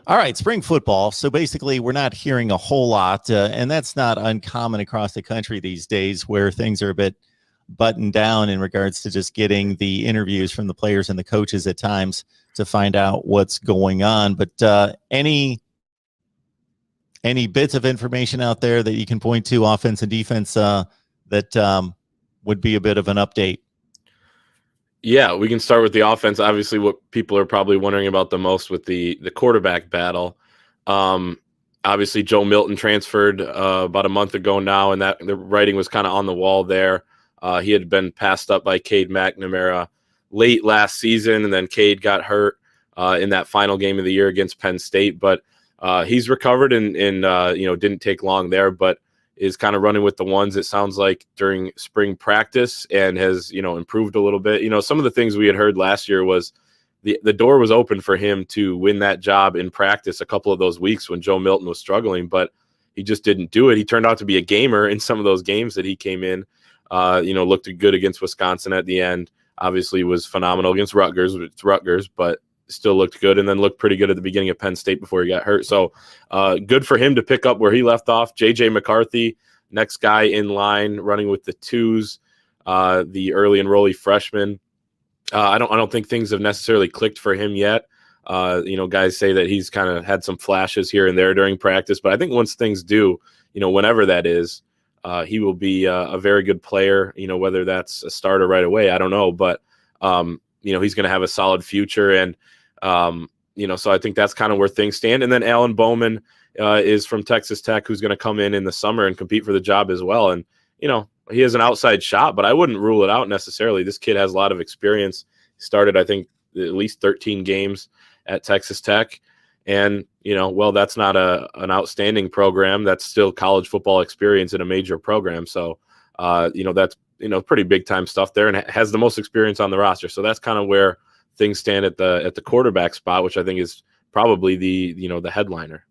All right, spring football. So basically, we're not hearing a whole lot, and that's not uncommon across the country these days, where things are a bit buttoned down in regards to just getting the interviews from the players and the coaches at times to find out what's going on. But any bits of information out there that you can point to, offense and defense, that would be a bit of an update? Yeah, we can start with the offense. Obviously, what people are probably wondering about the most with the quarterback battle. Obviously, Joe Milton transferred about a month ago now, and that the writing was kind of on the wall there. He had been passed up by Cade McNamara late last season, and then Cade got hurt in that final game of the year against Penn State. But he's recovered and didn't take long there, but is kind of running with the ones, it sounds like, during spring practice, and has, improved a little bit. Some of the things we had heard last year was the door was open for him to win that job in practice a couple of those weeks when Joe Milton was struggling, but he just didn't do it. He turned out to be a gamer in some of those games that he came in, looked good against Wisconsin at the end, obviously was phenomenal against Rutgers, but still looked good, and then looked pretty good at the beginning of Penn State before he got hurt. So good for him to pick up where he left off. J.J. McCarthy, next guy in line, running with the twos, the early enrollee freshman. I don't think things have necessarily clicked for him yet. Guys say that he's kind of had some flashes here and there during practice, but I think once things do, whenever that is, he will be a very good player. Whether that's a starter right away, I don't know, but he's going to have a solid future. And so I think that's kind of where things stand. And then Alan Bowman is from Texas Tech, who's going to come in the summer and compete for the job as well. And, he has an outside shot, but I wouldn't rule it out necessarily. This kid has a lot of experience. He started, I think, at least 13 games at Texas Tech. And, that's not an outstanding program. That's still college football experience in a major program. So, that's, pretty big time stuff there, and has the most experience on the roster. So that's kind of where things stand at the quarterback spot, which I think is probably the headliner.